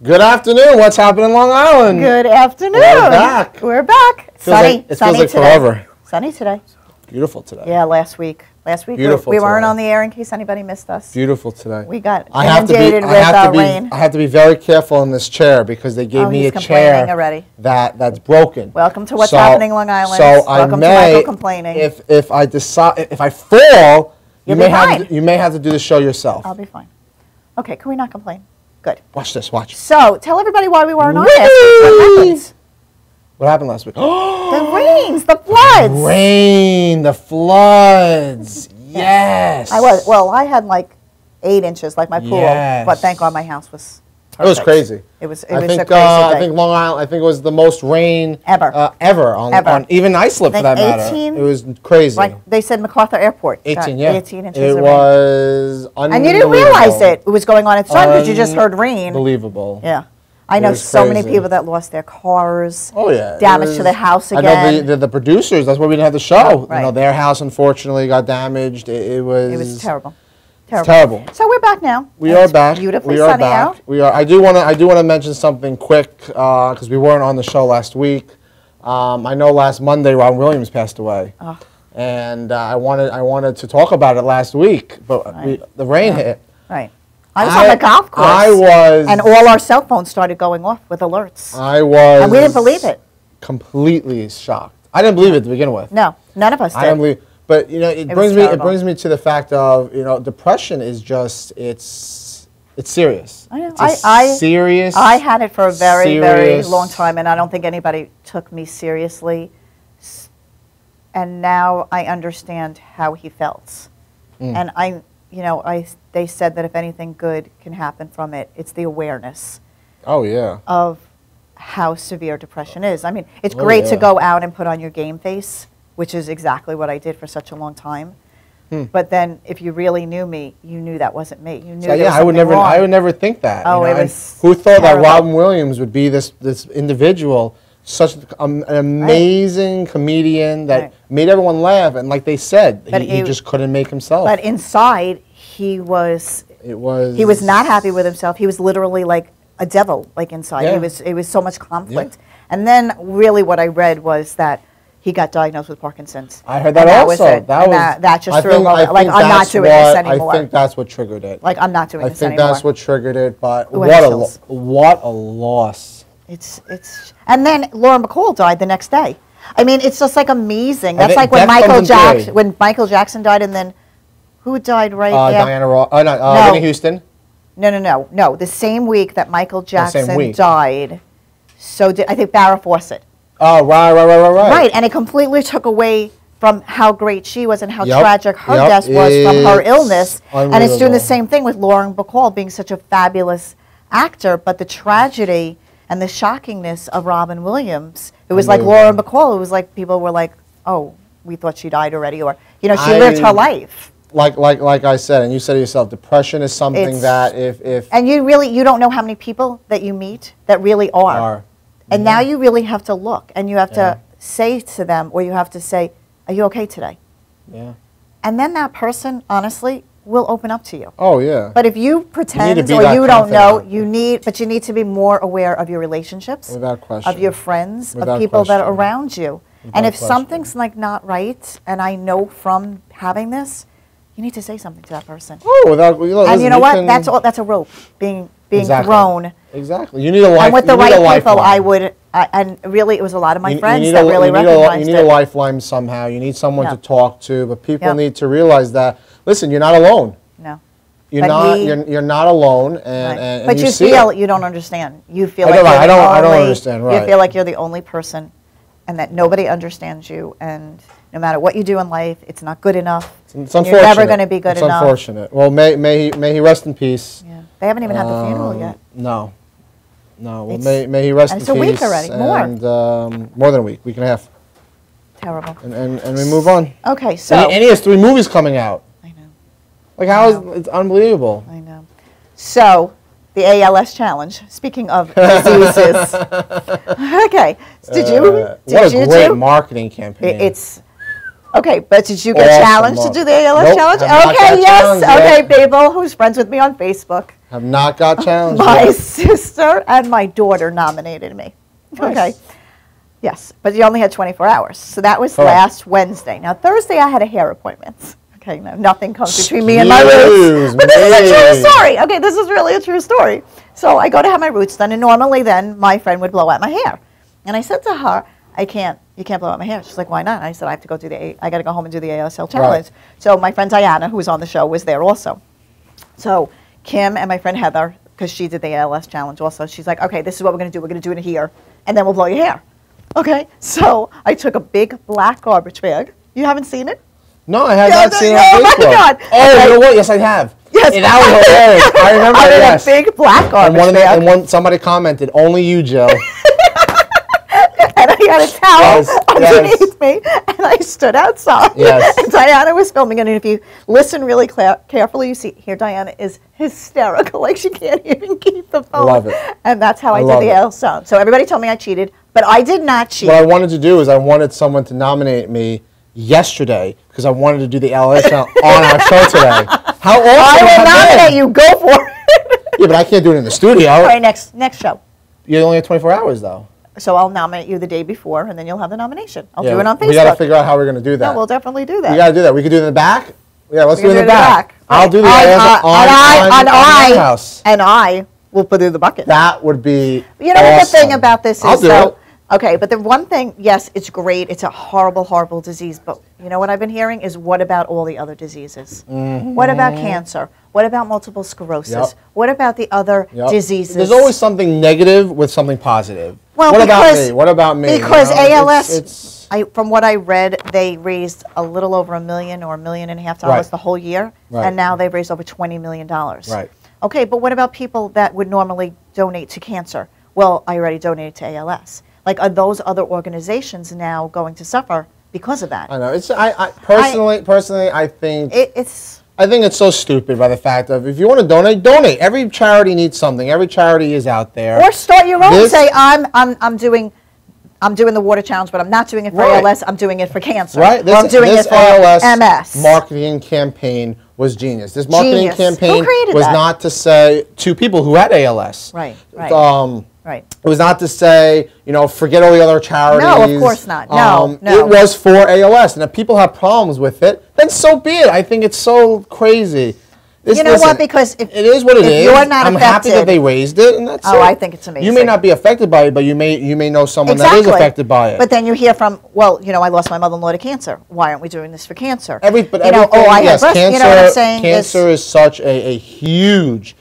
Good afternoon. What's happening in Long Island? Good afternoon. We're back. We're back. Sunny. It sunny feels like today. forever. Sunny today. Beautiful today. Yeah, last week. Beautiful we weren't today. on the air in case anybody missed us. Beautiful today. We got inundated with rain. I have to be very careful in this chair because they gave me a chair already. that's broken. Welcome to what's happening, Long Island. So Welcome to Michael complaining. If I fall, you may have to do the show yourself. I'll be fine. Okay, can we not complain? Good. Watch this. Watch. So tell everybody why we weren't on last week. What happened last week? The rains, the floods. The rain, the floods. Yes. I had like 8 inches, like my pool, but thank God my house was perfect. It was crazy. It was a crazy day. I think Long Island. I think it was the most rain ever on even Islip for that matter. It was crazy. Like they said, MacArthur Airport. 18 inches. It was unbelievable. And you didn't realize it was going on at the time because you just heard rain. Unbelievable. Yeah. I know so many people that lost their cars. Oh yeah. Damage to their house again. I know the producers. That's why we didn't have the show. Oh, right. You know, their house unfortunately got damaged. It was terrible. It's terrible. So we're back now. We are back. Beautifully sunny out. We are. I do want to mention something quick because we weren't on the show last week. I know last Monday Robin Williams passed away, and I wanted to talk about it last week, but the rain hit. Right. I was on the golf course. And all our cell phones started going off with alerts. And we didn't believe it. Completely shocked. I didn't believe it to begin with. No, none of us did. I didn't believe. But you know, it brings me to the fact of depression is just it's serious. I know. It's serious. I had it for a very long time, and I don't think anybody took me seriously. And now I understand how he felt. And they said that if anything good can happen from it, it's the awareness. Oh yeah. Of how severe depression is. I mean, it's great to go out and put on your game face, which is exactly what I did for such a long time. But then, if you really knew me, you knew that wasn't me. You knew there was something wrong. I would never think that. Oh, it was who thought terrible. that Robin Williams would be this individual, such an amazing comedian that made everyone laugh, and like they said, he just couldn't make himself. But inside, he was not happy with himself. He was literally like a devil, like inside. Yeah. It was so much conflict. Yeah. And then, really, what I read was that he got diagnosed with Parkinson's. I heard that also. That just threw him over. Like, I'm not doing this anymore. I think that's what triggered it. Like, I'm not doing this anymore. I think that's what triggered it. But what a loss. And then Lauren Bacall died the next day. I mean, it's just like amazing. That's like when Michael Jackson died, and then who died right after? Whitney Houston. No. The same week that Michael Jackson died, so did I think Farrah Fawcett. Oh, right. Right, and it completely took away from how great she was and how tragic her death was from her illness. And it's doing the same thing with Lauren Bacall being such a fabulous actor, but the tragedy and the shockingness of Robin Williams. It was like Lauren Bacall. It was like people were like, "Oh, we thought she died already," or she lived her life. Like I said, and you said to yourself, depression is something that if and you don't know how many people that you meet that really are. And now you really have to look, and you have to say to them, or you have to say, "Are you okay today?" Yeah. And then that person, honestly, will open up to you. Oh yeah. But if you pretend or you don't know, you need to be more aware of your relationships, without question, of your friends, of people that are around you. And if something's like not right, and I know from having this, you need to say something to that person. Oh, and you know what? That's a rope being thrown. Exactly. You need a life. And with the right people, I would. And really, it was a lot of my friends that really recognized it. You need a lifeline somehow. You need someone to talk to. But people need to realize that. Listen, you're not alone. No. You're not alone. And but you feel you don't understand. You feel like I don't understand. Right. You feel like you're the only person, and that nobody understands you. And no matter what you do in life, it's not good enough. It's unfortunate. You're never going to be good enough. It's unfortunate. Well, may he rest in peace. Yeah. They haven't even had the funeral yet. No. Well, may he rest in peace. And it's a week already. More than a week and a half. Terrible. And we move on. Okay, so. And he has 3 movies coming out. I know. Like it's unbelievable. I know. So, the ALS challenge. Speaking of diseases. Okay. Did you? What a great marketing campaign. Okay, but did you get challenged to do the ALS challenge? Okay, yes. Okay, people who's friends with me on Facebook. Have not got challenged My yet. sister and my daughter nominated me. Nice. Okay. Yes, but you only had 24 hours. So that was last Wednesday. Now, Thursday, I had a hair appointment. Okay, no, nothing comes between me and my roots. But this is a true story. Okay, this is really a true story. So I go to have my roots done, and normally then my friend would blow out my hair. And I said to her, you can't blow out my hair. She's like, why not? I said, I have to go I got to go home and do the ALSL challenge. Right. So my friend Diana, who was on the show, was there also. So Kim and my friend Heather, because she did the ALS challenge also, she's like, okay, this is what we're going to do. We're going to do it here, and then we'll blow your hair. Okay, so I took a big black garbage bag. You haven't seen it? No, I have not seen it on Facebook. Oh, my God. Oh, you know what? Yes, I have. Yes. And that was hilarious. I remember that, yes. A big black garbage bag. And somebody commented, only you, Jill. And I had a towel underneath me, and I stood outside. Yes. And Diana was filming it, and if you listen really carefully, you see here Diana is hysterical, like she can't even keep the phone. Love it. And that's how I did the L sound. So everybody told me I cheated, but I did not cheat. What I wanted to do is I wanted someone to nominate me yesterday because I wanted to do the LS sound on our show today. How awesome! I will nominate you. Go for it. Yeah, but I can't do it in the studio. All right, next show. You only have 24 hours though. So I'll nominate you the day before, and then you'll have the nomination. I'll do it on Facebook. We got to figure out how we're going to do that. Yeah, we'll definitely do that. We got to do that. We could do it in the back. Yeah, let's do it in the back. I'll do the house. And I will put it in the bucket. That would be You know what the thing about this is? I'll do it. Okay, but the one thing, yes, it's great. It's a horrible, horrible disease. But you know what I've been hearing is, what about all the other diseases? Mm-hmm. What about cancer? What about multiple sclerosis? Yep. What about the other diseases? There's always something negative with something positive. Well, what about me? What about me? Because ALS, from what I read, they raised a little over $1 million or $1.5 million the whole year, and now they've raised over $20 million. Right. Okay, but what about people that would normally donate to cancer? Well, I already donated to ALS. Like, are those other organizations now going to suffer because of that? I know. It's personally, I think I think it's so stupid by the fact of, if you want to donate, donate. Every charity needs something. Every charity is out there. Or start your own. Say, I'm doing the water challenge, but I'm not doing it for ALS. I'm doing it for cancer. Right. I'm doing it for ALS MS. Marketing campaign was genius. This marketing campaign was that? Not to say to people who had ALS. Right. Right. It was not to say, forget all the other charities. No, of course not. No. It was for ALS. And if people have problems with it, then so be it. I think it's so crazy. You know what? Because it is what it is. You're not I'm happy that they raised it, and that's it. I think it's amazing. You may not be affected by it, but you may know someone that is affected by it. But then you hear from, I lost my mother-in-law to cancer. Why aren't we doing this for cancer? Cancer is such a huge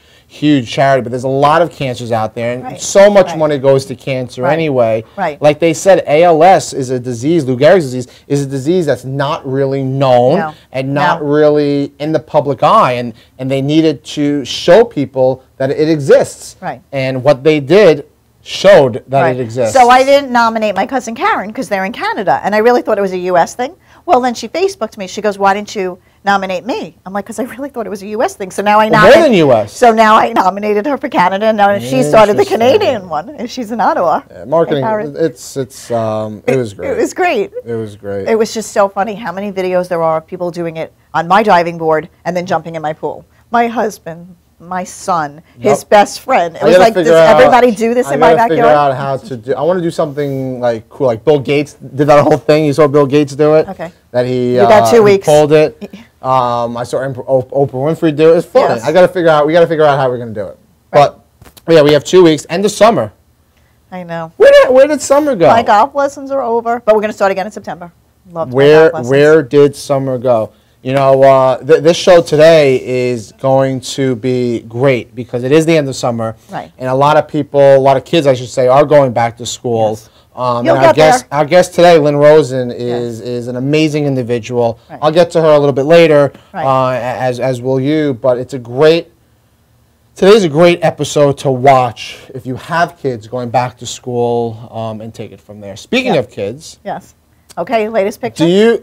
charity, but there's a lot of cancers out there, and so much money goes to cancer anyway. Right. Like they said, ALS is a disease, Lou Gehrig's disease, is a disease that's not really known and not really in the public eye, and they needed to show people that it exists. Right. And what they did showed that it exists. So I didn't nominate my cousin Karen because they're in Canada, and I really thought it was a U.S. thing. Well, then she Facebooked me. She goes, why didn't you nominate me? I'm like, because I really thought it was a U.S. thing. So now I nominated. More than U.S. So now I nominated her for Canada, and now she started the Canadian one, and she's in Ottawa. Yeah, marketing, it was great. It was great. It was great. It was just so funny how many videos there are of people doing it on my diving board and then jumping in my pool. My husband, my son, his best friend. It was like, does everybody do this in my backyard? I got to figure out how to do. I want to do something like cool, like Bill Gates did that whole thing. You saw Bill Gates do it. Okay. That you got 2 weeks. He pulled it. I saw Oprah Winfrey do it. It's funny. Yes. We got to figure out how we're going to do it. Right. But yeah, we have 2 weeks. End of summer. I know. Where did summer go? My golf lessons are over, but we're going to start again in September. Where did summer go? This show today is going to be great because it is the end of summer. Right. And a lot of kids, I should say, are going back to school. Yes. And our guest today, Lynn-Rosen, is an amazing individual. Right. I'll get to her a little bit later, as will you. But today's a great episode to watch if you have kids going back to school, and take it from there. Speaking of kids. Yes. Okay, latest picture?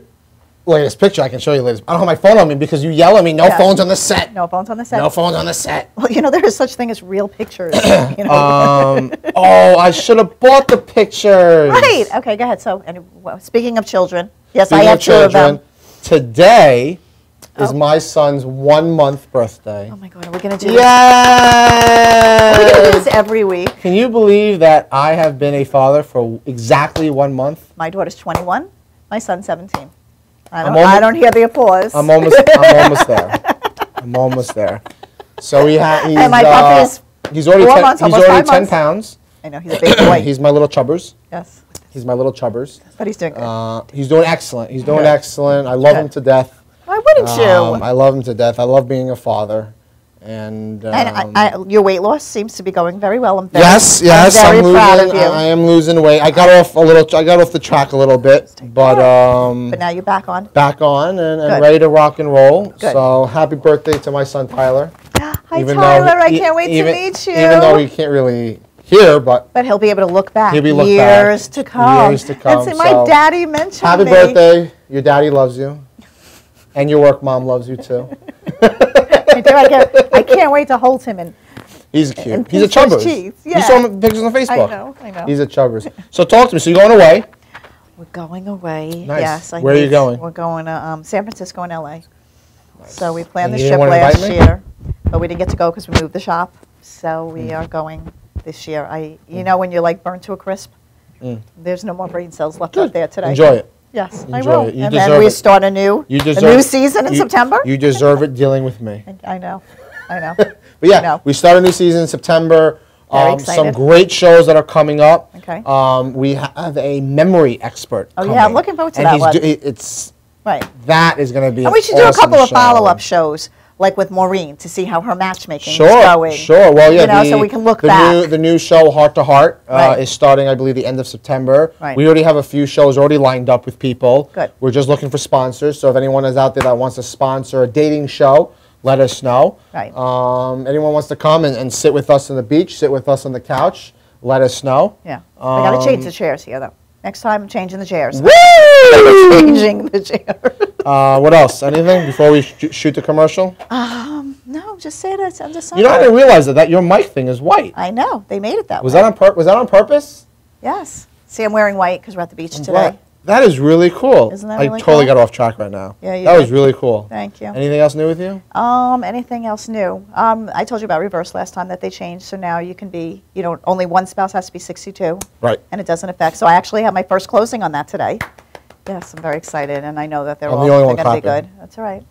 Latest picture, I can show you latest. I don't have my phone on me because you yell at me, no phones on the set. No phones on the set. No phones on the set. Well, there is such thing as real pictures. I should have bought the pictures. Right. Okay, go ahead. So, speaking of children, yes, I have 2 of them. Today, is my son's 1 month birthday. Oh my God, are we going to do this? Are we going to do this every week? Can you believe that I have been a father for exactly 1 month? My daughter's 21, my son's 17. I don't hear the applause. I'm almost there. I'm almost there. So he's my puppy is already 10 pounds. I know, he's a big boy. He's my little chubbers. Yes. He's my little chubbers. But he's doing good. He's doing excellent. He's doing excellent. I love him to death. Why wouldn't you? I love him to death. I love being a father. And your weight loss seems to be going very well. I'm yes, I'm very proud of you. I am losing weight. I got off the track a little bit, but now you're back on. Back on and ready to rock and roll. Good. So happy birthday to my son Tyler. Hi Tyler, I can't wait to meet you. Even though he can't really hear, but he'll be able to look back. He'll be years to come. Years to come. And my daddy mentioned happy birthday. Your daddy loves you, and your work mom loves you too. I can't wait to hold him and. He's cute. He's a chubbers. Yeah. You saw him pictures on Facebook. I know. He's a chubbers. So talk to me. So you're going away? We're going away. Nice. Yes. Where are you going? We're going to San Francisco and LA. Nice. So we planned the you trip last year, but we didn't get to go because we moved the shop. So we are going this year. You know when you're like burnt to a crisp? There's no more brain cells left out there today. Enjoy it. Yes, Enjoy I will. it. And then we start a new season in September. You deserve it dealing with me. I know. But yeah, we start a new season in September. Some great shows that are coming up. Okay. We have a memory expert. Oh yeah, I'm looking forward to that one. That is going to be. And we should do a couple of follow-up shows, like with Maureen, to see how her matchmaking is going. Sure. Well, yeah. So we can look back. The new show, Heart to Heart, is starting, I believe, the end of September. Right. We already have a few shows already lined up with people. Good. We're just looking for sponsors. So if anyone is out there that wants to sponsor a dating show, let us know. Right. Anyone wants to come and sit with us on the beach, sit with us on the couch, let us know. Yeah. We got to change the chairs here, though. Next time, I'm changing the chairs. Woo! Changing the chair. What else? Anything before we shoot the commercial? No, just say that. I'm just. You know, I didn't realize that your mic thing is white. I know. They made it that way. Was that on purpose? Yes. See, I'm wearing white because we're at the beach today. That is really cool. Isn't that really cool? I totally got off track right now. Yeah, that was really cool. Thank you. Anything else new with you? Anything else new? I told you about reverse last time that they changed, so now you can be, only one spouse has to be 62. Right. And it doesn't affect. So I actually have my first closing on that today. Yes, I'm very excited, and I know that they're going to be good. That's all right.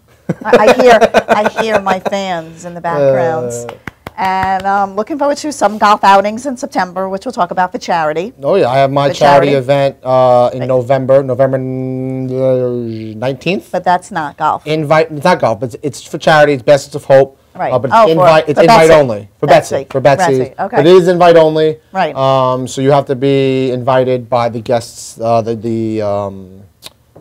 I hear my fans in the background. And I'm looking forward to some golf outings in September, which we'll talk about for charity. Oh, yeah. I have my charity event in November 19th. But that's not golf. It's not golf, but it's for charity. It's Baskets of Hope. Right. But it's invite only. For Betsy. For Betsy. Okay. But it is invite only. Right. So you have to be invited by the guests,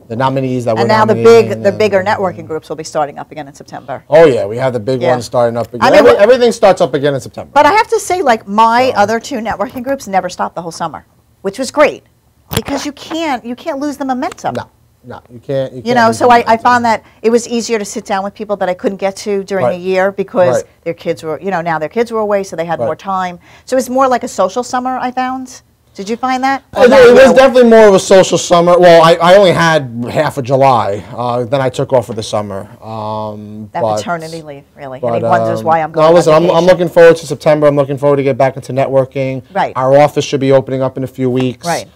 the nominees that were nominated. And now the bigger networking groups will be starting up again in September. Oh, yeah. We have the big ones starting up again. Everything starts up again in September. But I have to say, like, my other two networking groups never stopped the whole summer, which was great. Because you can't lose the momentum. No, you can't. So I found that it was easier to sit down with people that I couldn't get to during the year because their kids were, now their kids were away, so they had more time. So it was more like a social summer, I found. Did you find that? It was definitely more of a social summer. Well, I only had half of July. Then I took off for the summer. That maternity leave, really. And he wonders why I'm going on listen, vacation. I'm looking forward to September. I'm looking forward to get back into networking. Right. Our office should be opening up in a few weeks. Right.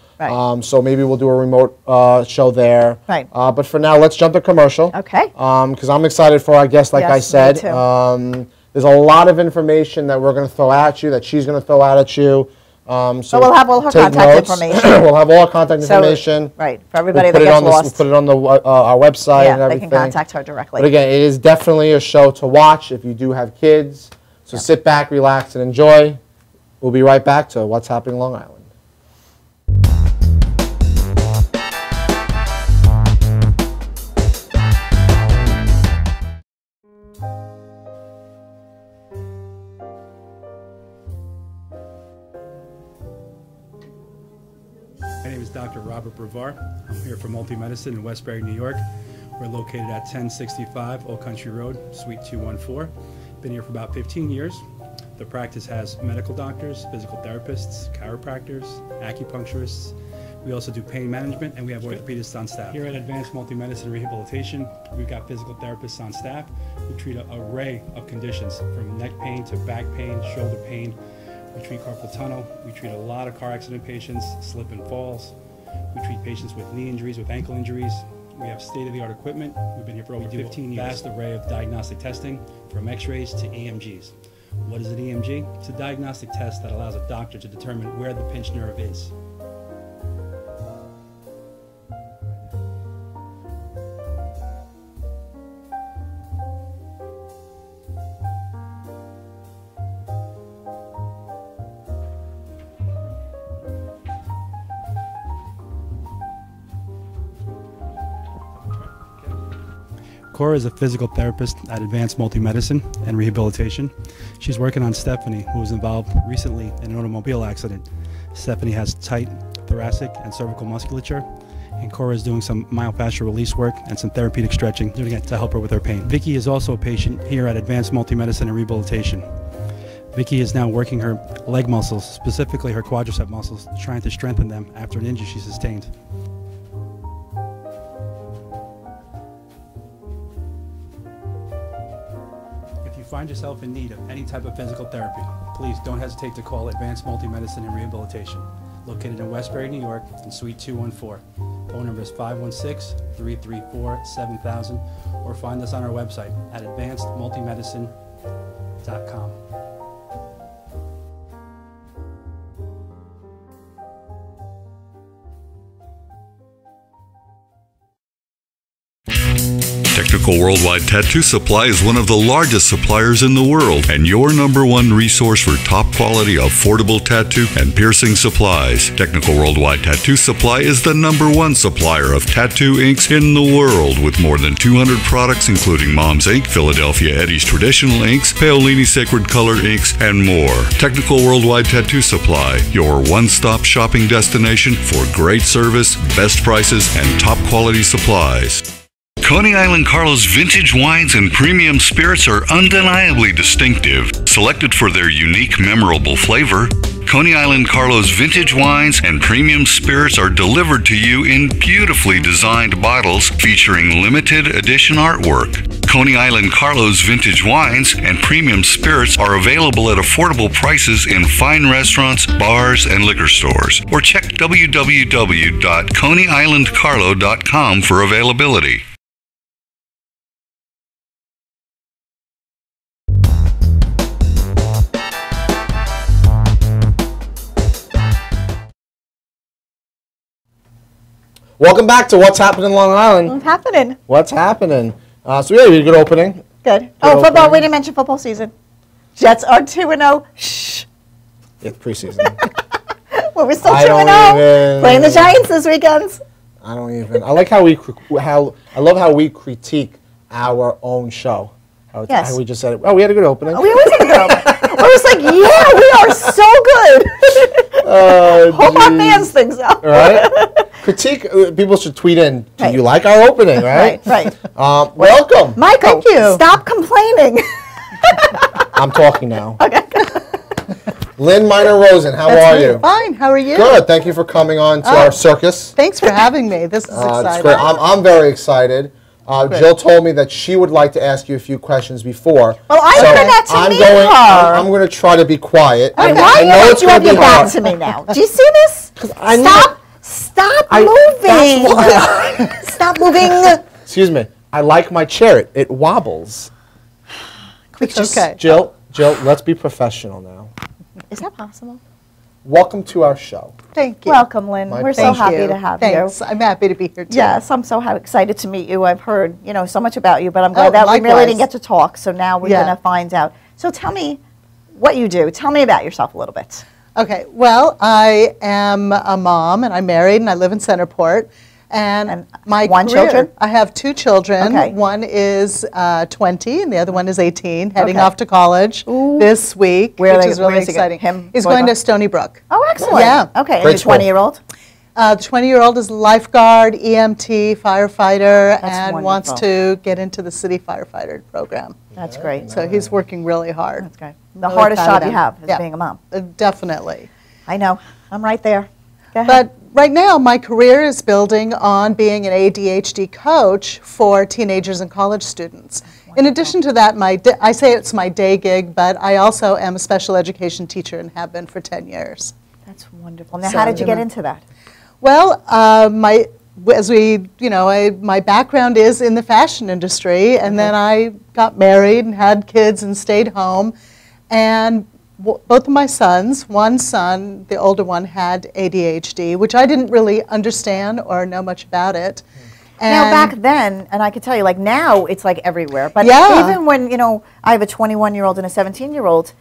So maybe we'll do a remote show there. Right. But for now, let's jump to commercial. Okay. Because I'm excited for our guest, like I said. Me too. There's a lot of information that we're going to throw at you, that she's going to throw out at you. So we'll have all her contact information. We'll have all our contact information. Right, for everybody that gets lost. We'll put it on our website and everything. They can contact her directly. But again, it is definitely a show to watch if you do have kids. So sit back, relax, and enjoy. We'll be right back to What's Happening Long Island. My name is Dr. Robert Brevard. I'm here for Multi-Medicine in Westbury, New York. We're located at 1065 Old Country Road, Suite 214. Been here for about 15 years. The practice has medical doctors, physical therapists, chiropractors, acupuncturists, We also do pain management, and we have orthopedists on staff. Here at Advanced Multi-Medicine and Rehabilitation, we've got physical therapists on staff who treat an array of conditions, from neck pain to back pain, shoulder pain. We treat carpal tunnel. We treat a lot of car accident patients, slip and falls. We treat patients with knee injuries, with ankle injuries. We have state-of-the-art equipment. We've been here for over 15 years. Vast array of diagnostic testing, from x-rays to EMGs. What is an EMG? It's a diagnostic test that allows a doctor to determine where the pinched nerve is. Cora is a physical therapist at Advanced Multi-Medicine and Rehabilitation. She's working on Stephanie, who was involved recently in an automobile accident. Stephanie has tight thoracic and cervical musculature, and Cora is doing some myofascial release work and some therapeutic stretching, doing it to help her with her pain. Vicky is also a patient here at Advanced Multi-Medicine and Rehabilitation. Vicky is now working her leg muscles, specifically her quadricep muscles, trying to strengthen them after an injury she sustained. If you find yourself in need of any type of physical therapy, please don't hesitate to call Advanced Multi-Medicine and Rehabilitation, located in Westbury, New York, in Suite 214. Phone number is 516-334-7000, or find us on our website at advancedmultimedicine.com. Technical Worldwide Tattoo Supply is one of the largest suppliers in the world and your #1 resource for top quality, affordable tattoo and piercing supplies. Technical Worldwide Tattoo Supply is the #1 supplier of tattoo inks in the world, with more than 200 products including Mom's Ink, Philadelphia Eddie's Traditional Inks, Paolini Sacred Color Inks, and more. Technical Worldwide Tattoo Supply, your one-stop shopping destination for great service, best prices, and top quality supplies. Coney Island Carlos vintage wines and premium spirits are undeniably distinctive, selected for their unique, memorable flavor. Coney Island Carlos vintage wines and premium spirits are delivered to you in beautifully designed bottles featuring limited edition artwork. Coney Island Carlos vintage wines and premium spirits are available at affordable prices in fine restaurants, bars, and liquor stores. Or check www.coneyislandcarlo.com for availability. Welcome back to What's Happening in Long Island. What's happening? What's happening? So yeah, we had a good opening. Good. Oh, football. We didn't mention football seasen. Jets are 2-0. Shh. It's preseason. Well, we're still 2-0. Playing the Giants this weekend. I don't even. I like how I love how we critique our own show. How we just said, oh, we had a good opening. We always had a good opening. I was like, yeah, we are so good. Hope our fans think so. Right? Critique, people should tweet in, do you like our opening, right? Right. Welcome. Michael, thank you. Stop complaining. I'm talking now. Okay. Lynn, Miner-Rosen, how are you? Fine, how are you? Good, thank you for coming on to our circus. Thanks for having me. This is exciting. It's great. I'm very excited. Jill told me that she would like to ask you a few questions before. Well, I said that to meet her. I'm going to try to be quiet. Why don't you have your back to me now? Do you see this? Stop moving. Stop moving. Excuse me. I like my chair. It wobbles. It's okay. Jill, let's be professional now. Is that possible? Welcome to our show. Thank you. Welcome, Lynn. We're so happy to have you. Thanks. I'm happy to be here too. Yes, I'm so excited to meet you. I've heard, so much about you, but I'm glad that we really didn't get to talk. So now we're going to find out. So tell me what you do. Tell me about yourself a little bit. Okay. Well, I am a mom, and I'm married, and I live in Centerport. And my children? I have 2 children. Okay. One is 20, and the other one is 18, heading off to college this week, which is really exciting. He's going to Stony Brook. Oh, excellent. Yeah. Okay, and your 20-year-old? The 20-year-old is lifeguard, EMT, firefighter, and wants to get into the city firefighter program. That's great. So he's working really hard. That's great. The hardest job you have is being a mom. Definitely. I know. I'm right there. But right now, my career is building on being an ADHD coach for teenagers and college students. In addition to that, I say it's my day gig, but I also am a special education teacher and have been for 10 years. That's wonderful. Now, how did you get into that? Well, my background is in the fashion industry, and then I got married and had kids and stayed home. And both of my sons, one son, the older one, had ADHD, which I didn't really understand or know much about it. And now, back then, and I could tell you, like now, it's like everywhere. But even when, I have a 21-year-old and a 17-year-old,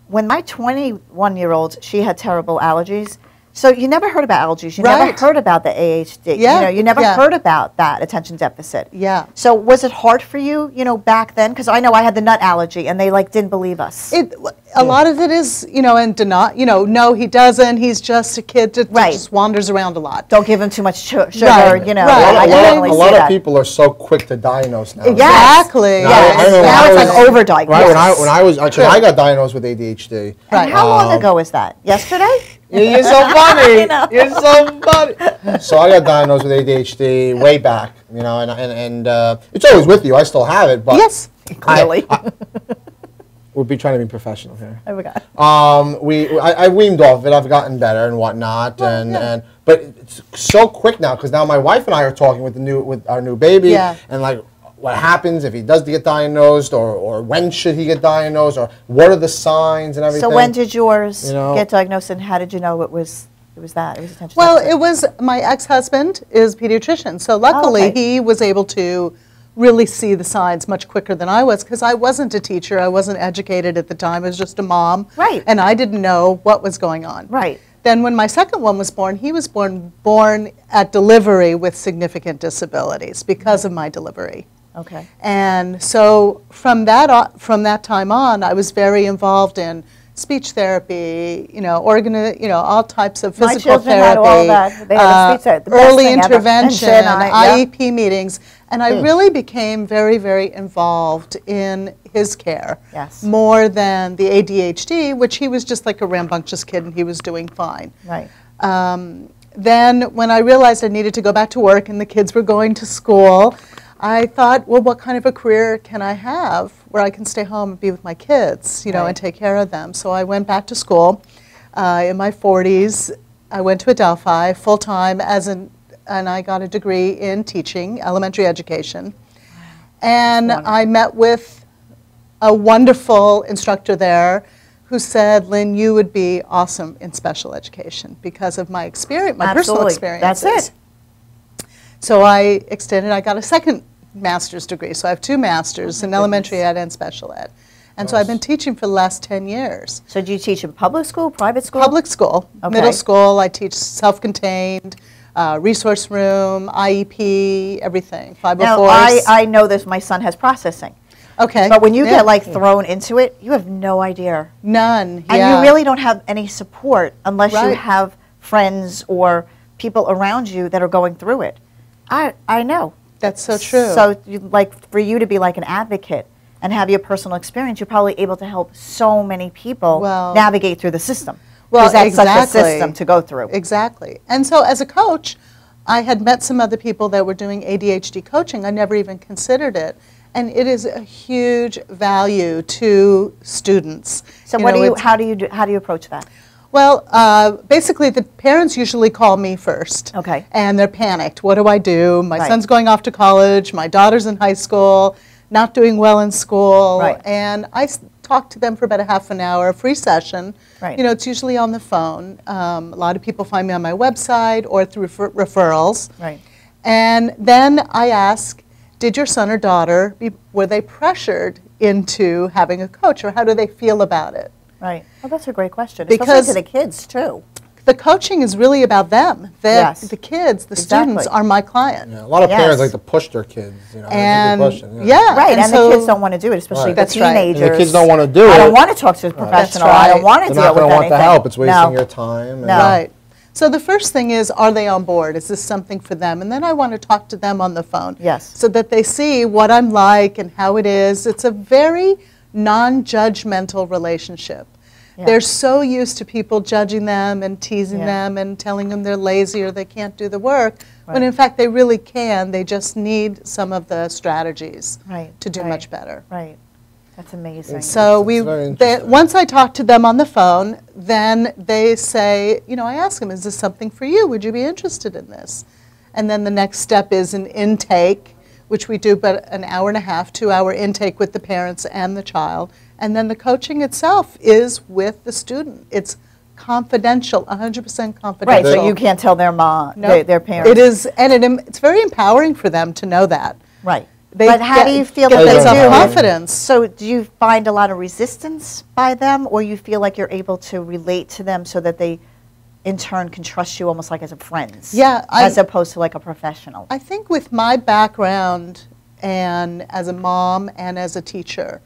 when my 21-year-old, she had terrible allergies. So you never heard about allergies. You never heard about the ADHD. You never heard about that attention deficit. So was it hard for you, back then? Because I know I had the nut allergy, and they didn't believe us. A lot of it is, and no, he doesn't. He's just a kid that just wanders around a lot. Don't give him too much sugar. A lot of people are so quick to diagnose now. Exactly. Now it's like overdiagnosed. Right. When I got diagnosed with ADHD. And how long ago was that? Yesterday? You're so funny. You're so funny. So I got diagnosed with ADHD way back, and it's always with you. I still have it, but yes, clearly. We'll be trying to be professional here. I forgot. I weaned off it. I've gotten better and whatnot, but it's so quick now because now my wife and I are talking with our new baby, and what happens if he does get diagnosed, or when should he get diagnosed, or what are the signs and everything. So when did yours get diagnosed, and how did you know it was that? It was attention deficit? It was my ex-husband is a pediatrician, so luckily he was able to really see the signs much quicker than I was, because I wasn't a teacher, I wasn't educated at the time, I was just a mom, and I didn't know what was going on. Then when my second one was born, he was born at delivery with significant disabilities because of my delivery. And so from that time on, I was very involved in speech therapy, all types of physical therapy, had all that. They had a speech therapy, early intervention, IEP meetings, and I really became very, very involved in his care, more than the ADHD, which he was just like a rambunctious kid and he was doing fine. Then when I realized I needed to go back to work and the kids were going to school, I thought, well, what kind of a career can I have where I can stay home and be with my kids, and take care of them? So I went back to school in my 40s. I went to Adelphi full-time and I got a degree in teaching, elementary education. And I met with a wonderful instructor there who said, Lynn, you would be awesome in special education because of my experience, my personal experiences. That's it. So I got a second master's degree. So I have 2 masters in elementary ed and special ed. And so I've been teaching for the last 10 years. So do you teach in public school, private school? Public school, middle school. I teach self-contained, resource room, IEP, everything, 504s. Now, I know this, my son has processing. But when you get thrown into it, you have no idea. None. And you really don't have any support unless you have friends or people around you that are going through it. I know. That's so true. So for you to be like an advocate and have your personal experience, you're probably able to help so many people navigate through the system. Because that's such a system to go through. Exactly. And so as a coach, I had met some other people that were doing ADHD coaching. I never even considered it. And it is a huge value to students. So how do you approach that? Well, basically the parents usually call me first. And they're panicked. What do I do? My son's going off to college, my daughter's in high school, not doing well in school. And I talk to them for about a half an hour, a free session. It's usually on the phone. A lot of people find me on my website or through referrals. And then I ask, did your son or daughter, were they pressured into having a coach, or how do they feel about it? Well, that's a great question, especially to the kids, too. The coaching is really about them. The kids, the students are my client. A lot of parents like to push their kids. And and the kids don't want to do it, especially the teenagers. And the kids don't want to do it. I don't want to talk to a professional. I don't want to deal with anything. They're not going to want the help. It's wasting your time. Right. So the first thing is, are they on board? Is this something for them? And then I want to talk to them on the phone. So that they see what I'm like and how it is. It's a very non-judgmental relationship. They're so used to people judging them and teasing them and telling them they're lazy or they can't do the work, when in fact they really can. They just need some of the strategies to do much better. Right. That's amazing. So once I talk to them on the phone, then they say, you know, I ask them, is this something for you? Would you be interested in this? And then the next step is an intake, which we do but an hour and a half, 2-hour intake with the parents and the child. And then the coaching itself is with the student. It's confidential, 100% confidential. Right, so you can't tell their mom, their parents. It is, and it's very empowering for them to know that. Right. But how do you feel that they do? Confidence. So do you find a lot of resistance by them, or you feel like you're able to relate to them so that they, in turn, can trust you almost like as a friend? Yeah. As opposed to like a professional. I think with my background and as a mom and as a teacher,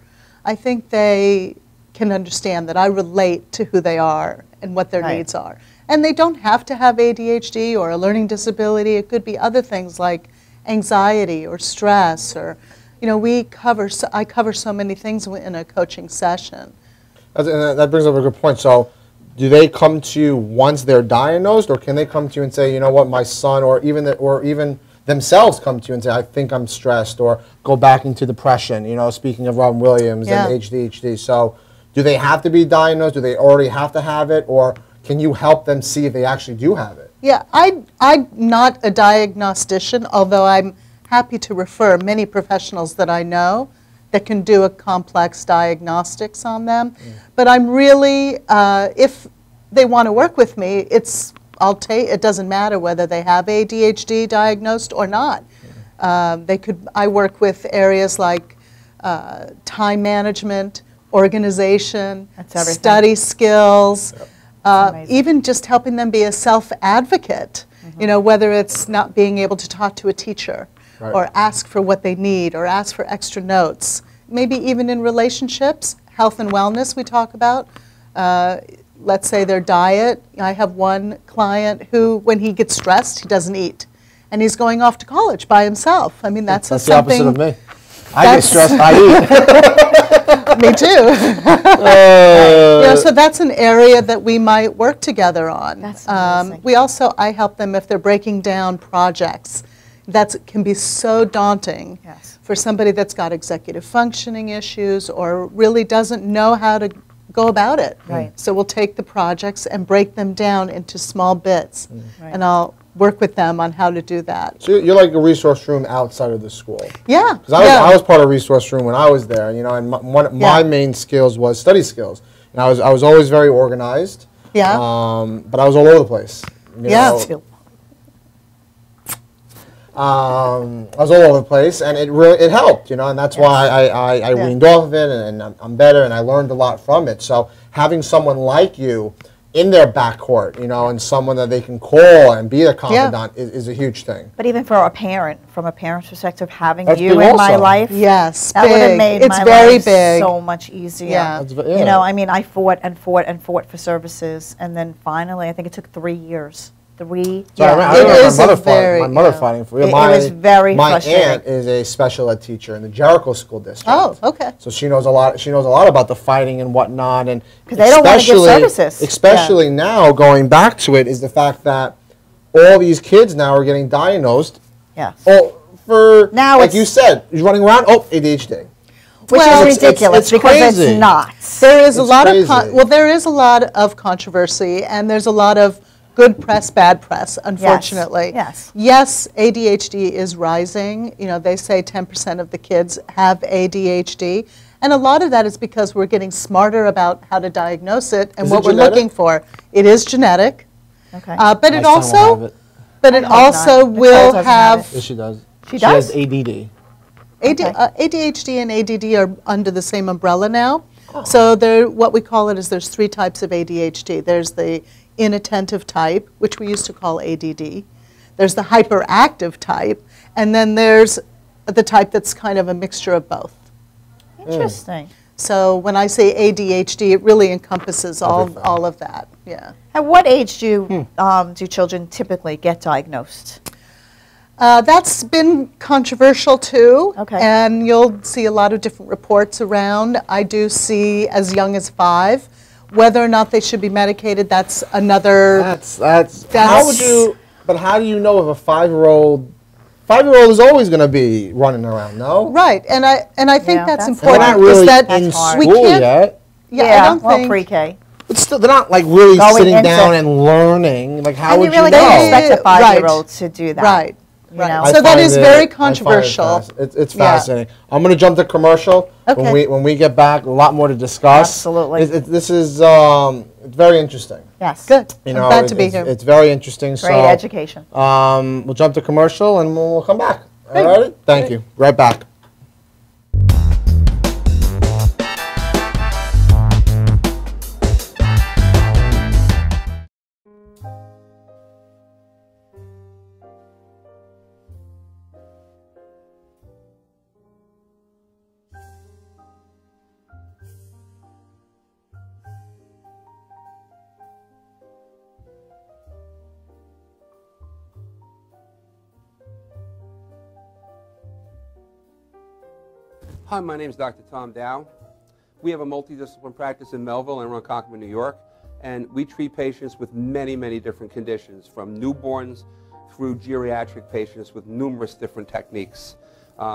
I think they can understand that I relate to who they are and what their needs are. And they don't have to have ADHD or a learning disability. It could be other things like anxiety or stress, or, you know, I cover so many things in a coaching session. And that brings up a good point. So do they come to you once they're diagnosed, or can they come to you and say, you know what, my son, or even themselves come to you and say, I think I'm stressed, or go back into depression, you know, speaking of Robin Williams and ADHD. So do they have to be diagnosed? Do they already have to have it? Or can you help them see if they actually do have it? Yeah, I'm not a diagnostician, although I'm happy to refer many professionals that I know that can do a complex diagnostics on them. But I'm really, if they want to work with me, it doesn't matter whether they have ADHD diagnosed or not. I work with areas like time management, organization, study skills, even just helping them be a self-advocate, you know, whether it's not being able to talk to a teacher or ask for what they need or ask for extra notes. Maybe even in relationships, health and wellness we talk about. Let's say their diet. I have one client who, when he gets stressed, he doesn't eat. And he's going off to college by himself. I mean, that's the opposite of me. I get stressed, I eat. Me too. You know, so that's an area that we might work together on. That's amazing. I help them if they're breaking down projects. That can be so daunting for somebody that's got executive functioning issues or really doesn't know how to go about it. So we'll take the projects and break them down into small bits, and I'll work with them on how to do that. So you're like a resource room outside of the school. Yeah. Because I was part of a resource room when I was there, you know, and one of my main skills was study skills. And I was always very organized. Yeah. But I was all over the place. You know. I was all over the place, and it helped, you know, and that's why I weaned off of it, and I'm better, and I learned a lot from it. So having someone like you in their backcourt, you know, and someone that they can call and be a confidant is a huge thing. But even for a parent, from a parent's perspective, having you in my life, that would have made my life so much easier. Yeah. You know, I mean, I fought and fought and fought for services, and then finally, I think it took 3 years. I remember my mother fighting for you. It was very frustrating. My aunt is a special ed teacher in the Jericho School District. Oh, okay. So she knows a lot. She knows a lot about the fighting and whatnot, and because they don't want to give services. Especially now, going back to it, is the fact that all these kids now are getting diagnosed. Yes. For now, like you said, he's running around. Oh, ADHD. Which is ridiculous because it's not. There is a lot of there is a lot of controversy, and there's a lot of good press, bad press, unfortunately. Yes, ADHD is rising. You know, they say 10% of the kids have ADHD. And a lot of that is because we're getting smarter about how to diagnose it and what we're looking for. It is genetic. Okay. But it also will have... Yes, she does. She does? Has ADD. ADHD and ADD are under the same umbrella now. So what we call it is there's 3 types of ADHD. There's the inattentive type, which we used to call ADD. There's the hyperactive type, and then there's the type that's kind of a mixture of both. Interesting. So when I say ADHD, it really encompasses all of that. Yeah. At what age do children typically get diagnosed? That's been controversial too. Okay. And you'll see a lot of different reports around. I do see as young as 5. Whether or not they should be medicated, that's another. That's how would you? But how do you know if a 5-year-old? 5-year-old is always going to be running around, no? Right, and I think that's important. They're not really that in school yet. Yeah, I don't think pre-K. But still, they're not like really sitting down and learning. Like how would you know? And you really can't expect a 5-year-old to do that. Right. You know? So that is very controversial. It's fascinating. I'm going to jump to commercial. Okay. When we get back, a lot more to discuss. Absolutely. This is it's very interesting. Yes. Good. You know, I'm glad to be here. It's very interesting. Great education. We'll jump to commercial and we'll come back. All right? Thank you. Right back. Hi, my name is Dr. Tom Dow. We have a multidisciplinary practice in Melville and Ronkonkoma, New York, and we treat patients with many, many different conditions, from newborns through geriatric patients with numerous different techniques.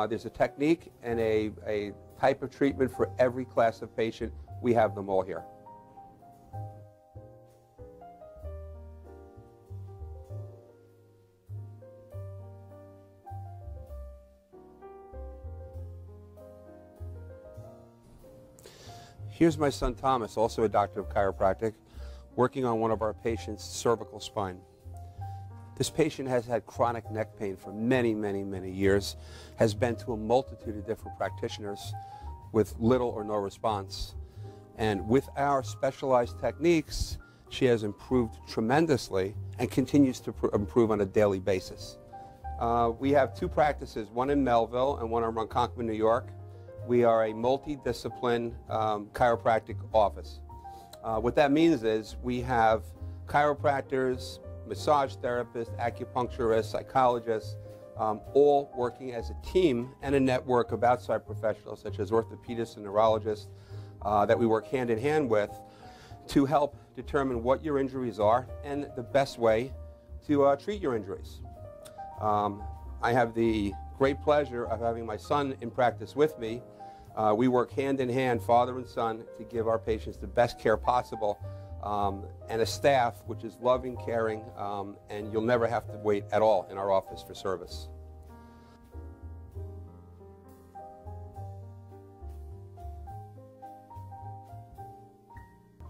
There's a technique and a type of treatment for every class of patient. We have them all here. Here's my son Thomas, also a doctor of chiropractic, working on one of our patients' cervical spine. This patient has had chronic neck pain for many, many, many years, has been to a multitude of different practitioners with little or no response. And with our specialized techniques, she has improved tremendously and continues to improve on a daily basis. We have 2 practices, one in Melville and one in Ronkonkoma, New York. We are a multidiscipline chiropractic office. What that means is we have chiropractors, massage therapists, acupuncturists, psychologists, all working as a team and a network of outside professionals such as orthopedists and neurologists that we work hand in hand with to help determine what your injuries are and the best way to treat your injuries. I have the great pleasure of having my son in practice with me. We work hand in hand, father and son, to give our patients the best care possible, and a staff which is loving, caring, and you'll never have to wait at all in our office for service.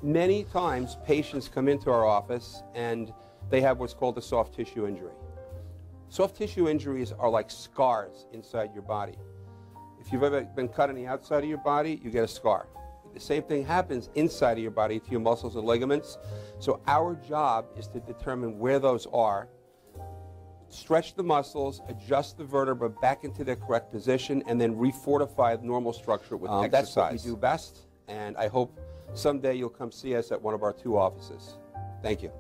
Many times patients come into our office and they have what's called a soft tissue injury. Soft tissue injuries are like scars inside your body. If you've ever been cut on the outside of your body, you get a scar. The same thing happens inside of your body to your muscles and ligaments. So our job is to determine where those are, stretch the muscles, adjust the vertebra back into their correct position, and then refortify the normal structure with exercise. That's what we do best, and I hope someday you'll come see us at one of our 2 offices. Thank you.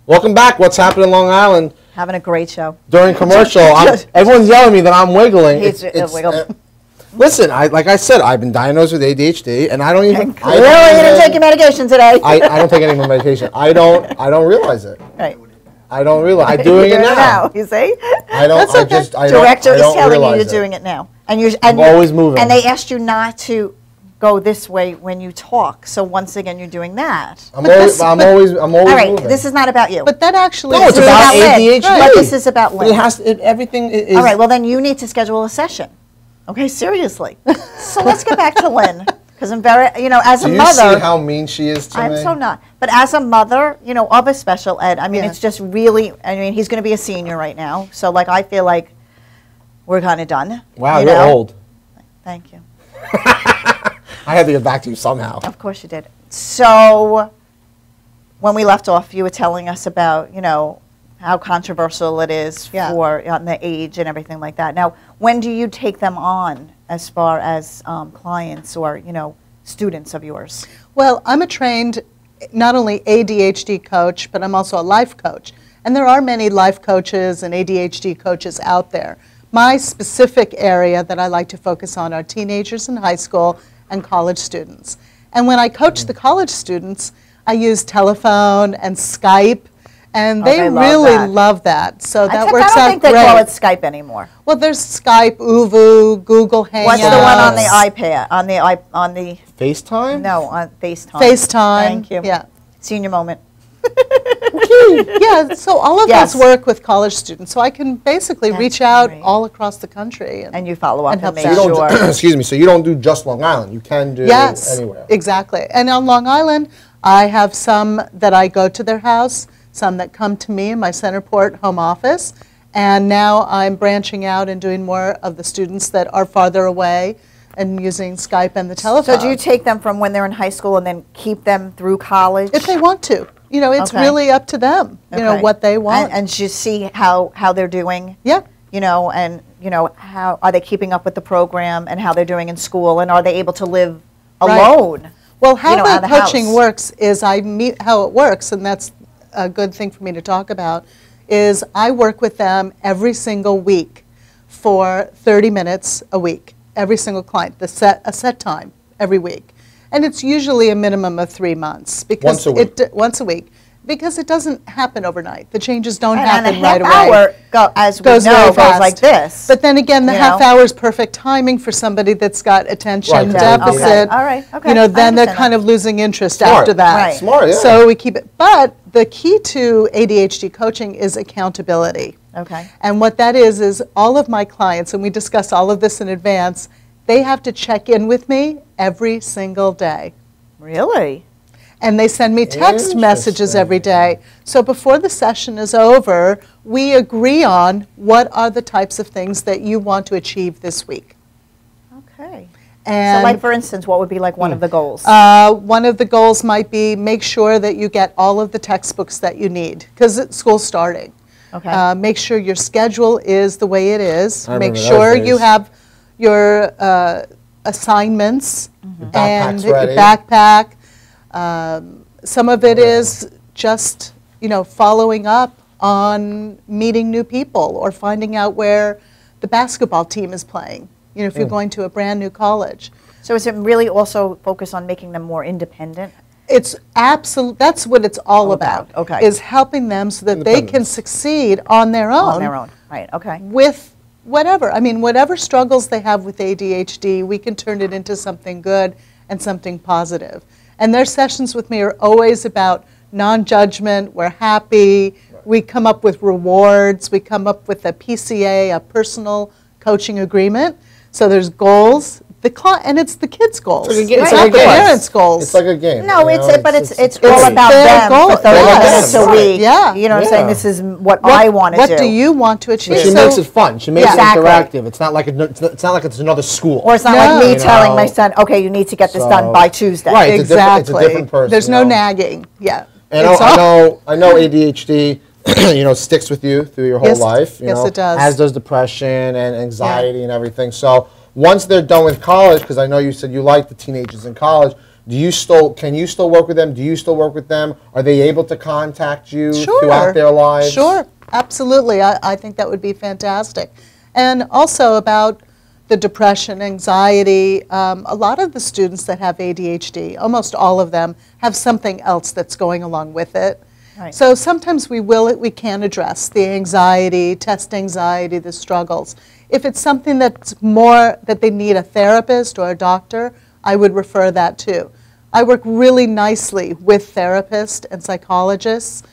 Welcome back. What's happening in Long Island? Having a great show. During commercial, everyone's yelling at me that I'm wiggling. Listen, like I said, I've been diagnosed with ADHD, and I don't even. Clearly, you didn't take your medication today. I don't take any of my medication. I don't realize it. Right. I don't realize. I'm doing it now. You see? I don't. That's okay. Director is telling you you're doing it now, and you're always moving. And they asked you not to go this way when you talk. So once again, you're doing that. I'm always All right, moving. This is not about you. But that actually it's about ADHD. But this is about Lynn. It has everything is. All right. Well, then you need to schedule a session. Okay, seriously. So let's get back to Lynn, because I'm very, as a mother. Do you see how mean she is to me? I'm so not. But as a mother, of a special ed, I mean, it's just really. I mean, he's going to be a senior right now, so I feel like we're kind of done. Wow, you're old. Thank you. I had to get back to you somehow. Of course you did. So when we left off, you were telling us about, you know, how controversial it is for on the age and everything like that. Now, when do you take them on as far as clients or, you know, students of yours? Well, I'm a trained not only ADHD coach, but I'm also a life coach. And there are many life coaches and ADHD coaches out there. My specific area that I like to focus on are teenagers in high school and college students. And when I coach the college students, I use telephone and Skype, and they really love that. So that works out great. I don't think they call it Skype anymore. Well, there's Skype, Uvu, Google Hangouts. What's the one on the iPad? On the FaceTime? No, on FaceTime. FaceTime. Thank you. Yeah. Senior moment. Yeah, so all of us work with college students, so I can basically reach out all across the country. And you follow up and make sure. Excuse me, so you don't do just Long Island, you can do anywhere. Exactly. And on Long Island, I have some that I go to their house, some that come to me in my Centerport home office, and now I'm branching out and doing more of the students that are farther away and using Skype and the telephone. So do you take them from when they're in high school and then keep them through college? If they want to. You know, it's really up to them, you know, what they want. And just see how they're doing. Yeah. You know, and, you know, how are they keeping up with the program and how they're doing in school, and are they able to live alone? Well, how the coaching works is how it works, and that's a good thing for me to talk about, is I work with them every single week for 30 minutes a week, every single client, a set time every week. And it's usually a minimum of 3 months. Because once a week. Because it doesn't happen overnight. The changes don't happen right away. And a half hour, goes like this. But then again, the half hour is perfect timing for somebody that's got attention deficit. Okay. All right. Okay. You know, then they're kind of losing interest after that. Right. Smart, yeah. So we keep it. But the key to ADHD coaching is accountability. Okay. And what that is all of my clients, and we discuss all of this in advance, they have to check in with me every single day. Really? And they send me text messages every day. So before the session is over, we agree on what are the types of things that you want to achieve this week. Okay. And so like, for instance, what would be like one of the goals? One of the goals might be make sure that you get all of the textbooks that you need, because school's starting. Okay. Make sure your schedule is the way it is. Make sure you have your assignments and your backpack. Some of it is just, you know, following up on meeting new people or finding out where the basketball team is playing, you know, if you're going to a brand new college. So is it really also focused on making them more independent? It's that's what it's all about. Okay. Is helping them so that they can succeed on their own. On their own, right, okay. With whatever. I mean, whatever struggles they have with ADHD, we can turn it into something good and something positive. And their sessions with me are always about non-judgment. We're happy. We come up with rewards. We come up with a PCA, a personal coaching agreement. So there's goals. And it's the kids' goals. It's not the parents' goals. It's like a game. No, it's all about them for 30 minutes a week. Yeah. You know what I'm saying? This is what I want to do. What do you want to achieve? She makes it fun. She makes it interactive. It's not like it's another school. Or it's not like me telling my son, okay, you need to get this done by Tuesday. Right. Exactly. It's a different person. There's no nagging. Yeah. And I know ADHD, you know, sticks with you through your whole life. Yes, it does. As does depression and anxiety and everything. So once they're done with college, because I know you said you like the teenagers in college, can you still work with them? Do you still work with them? Are they able to contact you throughout their lives? Sure, absolutely. I think that would be fantastic. And also about the depression, anxiety, a lot of the students that have ADHD, almost all of them, have something else that's going along with it. Right. So sometimes we can address the anxiety, test anxiety, the struggles. If it's something that's more that they need a therapist or a doctor, I would refer that too. I work really nicely with therapists and psychologists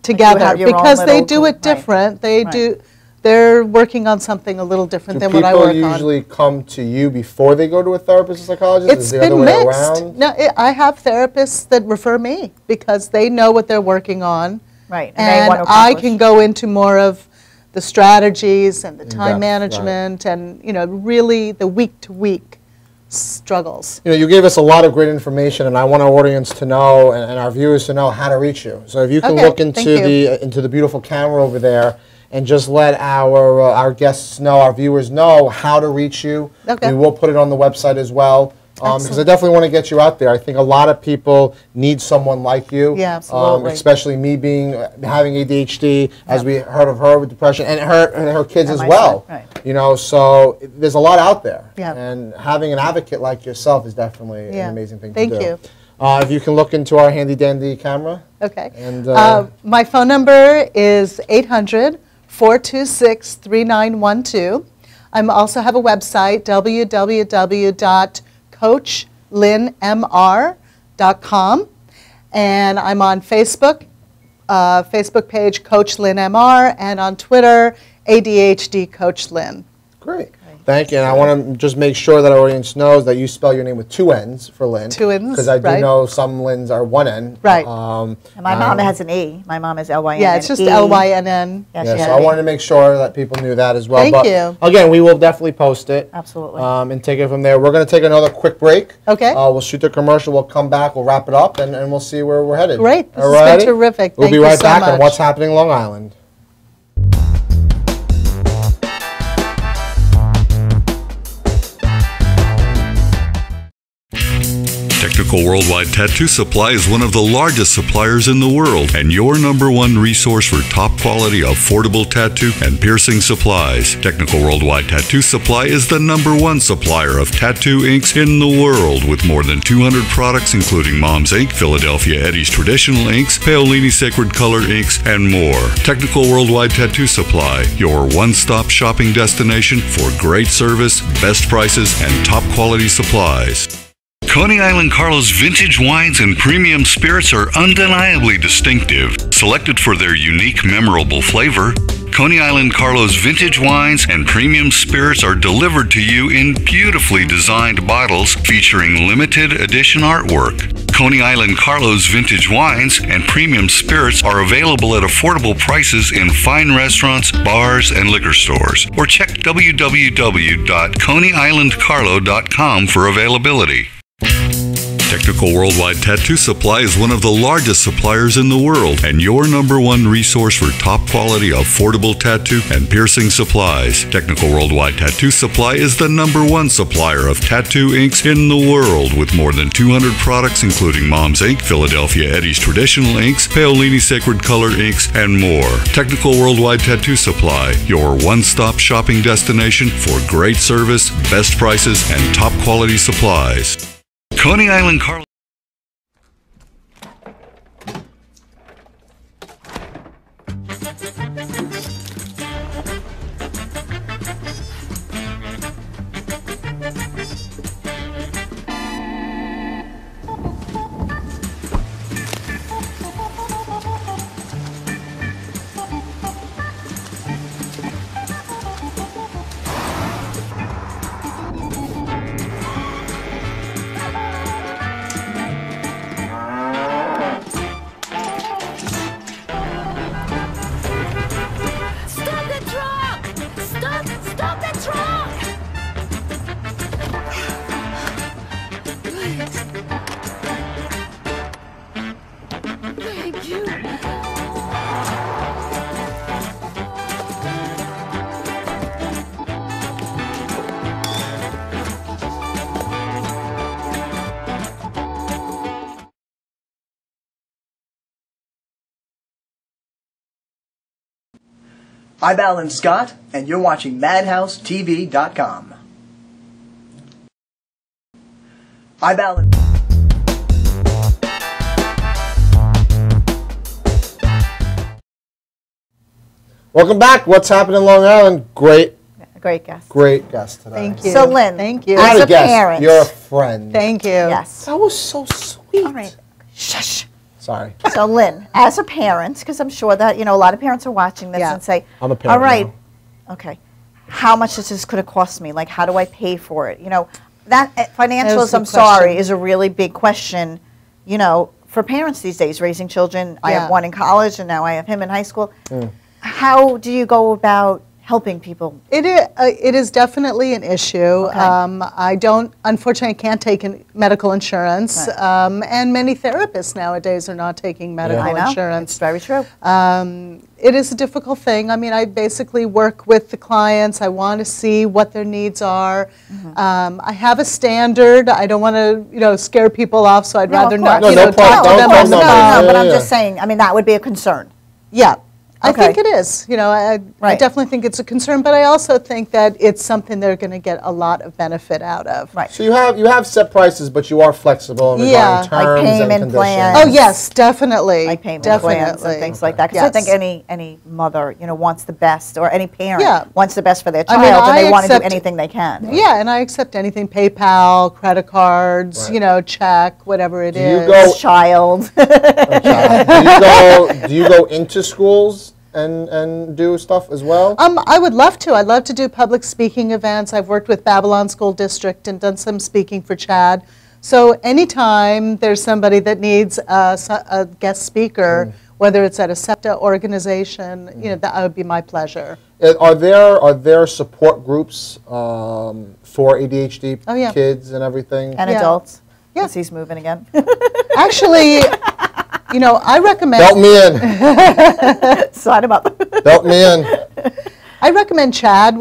together because they do it different. They're working on something a little different than what I work on. Do people usually come to you before they go to a therapist or psychologist? It's been mixed. No, I have therapists that refer me because they know what they're working on. Right. And I can go into more of the strategies and the time management and, you know, really the week-to-week struggles. You know, you gave us a lot of great information, and I want our audience to know and our viewers to know how to reach you. So if you can look into the beautiful camera over there and just let our guests know, our viewers know how to reach you. We will put it on the website as well. Because I definitely want to get you out there. I think a lot of people need someone like you. Yeah, absolutely. Especially me having ADHD, as we heard of her with depression, and her kids as well. Right. You know, so there's a lot out there. Yeah. And having an advocate like yourself is definitely an amazing thing to do. Thank you. If you can look into our handy dandy camera. Okay. And my phone number is 800-426-3912. I also have a website, www.CoachLynnMR.com, and I'm on Facebook, Facebook page Coach Lynn MR, and on Twitter, ADHD Coach Lynn. Great. Thank you. And I want to just make sure that our audience knows that you spell your name with 2 N's for Lynn. 2 N's, because I do know some Lynns are 1 N. Right. And my mom has an E. My mom is L-Y-N-N. Yeah, it's just L-Y-N-N. Yeah, so I wanted to make sure that people knew that as well. Thank you. Again, we will definitely post it. Absolutely. And take it from there. We're going to take another quick break. Okay. We'll shoot the commercial. We'll come back. We'll wrap it up, and we'll see where we're headed. Great. This has been terrific. We'll be right back on What's Happening in Long Island. Technical Worldwide Tattoo Supply is one of the largest suppliers in the world and your #1 resource for top quality, affordable tattoo and piercing supplies. Technical Worldwide Tattoo Supply is the #1 supplier of tattoo inks in the world with more than 200 products including Mom's Ink, Philadelphia Eddie's Traditional Inks, Paolini Sacred Color Inks, and more. Technical Worldwide Tattoo Supply, your one-stop shopping destination for great service, best prices, and top quality supplies. Coney Island Carlo's vintage wines and premium spirits are undeniably distinctive, selected for their unique, memorable flavor. Coney Island Carlo's vintage wines and premium spirits are delivered to you in beautifully designed bottles featuring limited edition artwork. Coney Island Carlo's vintage wines and premium spirits are available at affordable prices in fine restaurants, bars, and liquor stores. Or check www.coneyislandcarlo.com for availability. Technical Worldwide Tattoo Supply is one of the largest suppliers in the world and your #1 resource for top quality, affordable tattoo and piercing supplies. Technical Worldwide Tattoo Supply is the #1 supplier of tattoo inks in the world with more than 200 products including Mom's Ink, Philadelphia Eddie's Traditional Inks, Paolini Sacred Color Inks, and more. Technical Worldwide Tattoo Supply, your one-stop shopping destination for great service, best prices, and top quality supplies. Coney Island Carlo. I'm Alan Scott, and you're watching Madhousetv.com. I'm Alan. Welcome back. What's happening in Long Island? Great guest. Great guest today. Thank you. So Lynn, thank you. As a parent, you're a friend. Thank you. Yes. That was so sweet. All right. Shush. Sorry. So Lynn, as a parent, because I'm sure that a lot of parents are watching this and say, I'm a parent. All right. Now. Okay. How much is this going to cost me? Like, how do I pay for it? That financials, I'm sorry, is a really big question, for parents these days, raising children. I have one in college, and now I have him in high school. How do you go about helping people? It is definitely an issue. Okay. Unfortunately, I can't take medical insurance, Right. and many therapists nowadays are not taking medical I know. insurance. It's very true. It is a difficult thing. I mean, I basically work with the clients. I want to see what their needs are. I have a standard. I don't want to, scare people off, so I'd rather not, talk to them on the phone. But I'm just saying, I mean, that would be a concern. Yeah. I Okay. think it is. I definitely think it's a concern, but I also think that it's something they're going to get a lot of benefit out of. Right. So you have set prices, but you are flexible in Yeah. regarding terms Like and payment conditions. plans. Oh yes, definitely. Like payment definitely. plans and things like that. Because Yes. I think any mother, wants the best, or any parent Yeah. wants the best for their I child, mean, and I they want to do accept- anything they can. Yeah, and I accept anything: PayPal, credit cards, Right. check, whatever it Do you is. go- Child. Do you go into schools and do stuff as well? I would love to. I'd love to do public speaking events. I've worked with Babylon School District and done some speaking for Chad. So anytime there's somebody that needs a guest speaker, whether it's at a SEPTA organization, that would be my pleasure. Are there support groups for ADHD kids and everything? And Yeah. adults. Yeah. Because he's moving again. Actually, I recommend. Belt me in. Sign him up. Belt me in. I recommend CHAD,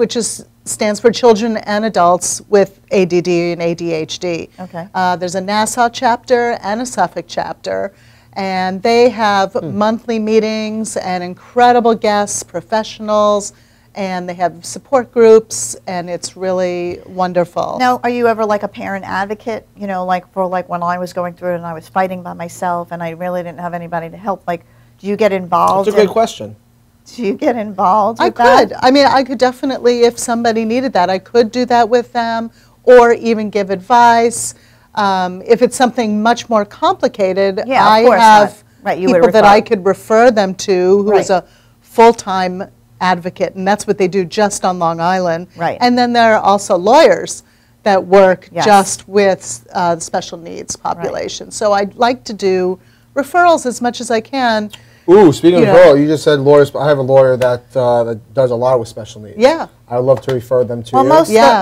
stands for Children and Adults with ADD and ADHD. Okay. There's a Nassau chapter and a Suffolk chapter, and they have monthly meetings and incredible guests, professionals, and they have support groups, and it's really wonderful. Now, are you ever like a parent advocate? For when I was going through it and I was fighting by myself and I really didn't have anybody to help. Like, do you get involved? That's a great question. Do you get involved? I With that? could. I mean, I could definitely, if somebody needed that, I could do that with them, or even give advice. If it's something much more complicated, Yeah, of I course have not. Right, you would people that refer. I could refer them to who is Right. a full-time advocate, and that's what they do just on Long Island. Right. And then there are also lawyers that work Yes. just with the special needs population. So I'd like to do referrals as much as I can. Ooh, speaking of know. referral, you just said lawyers. But I have a lawyer that does a lot with special needs. Yeah. I would love to refer them to Well, you.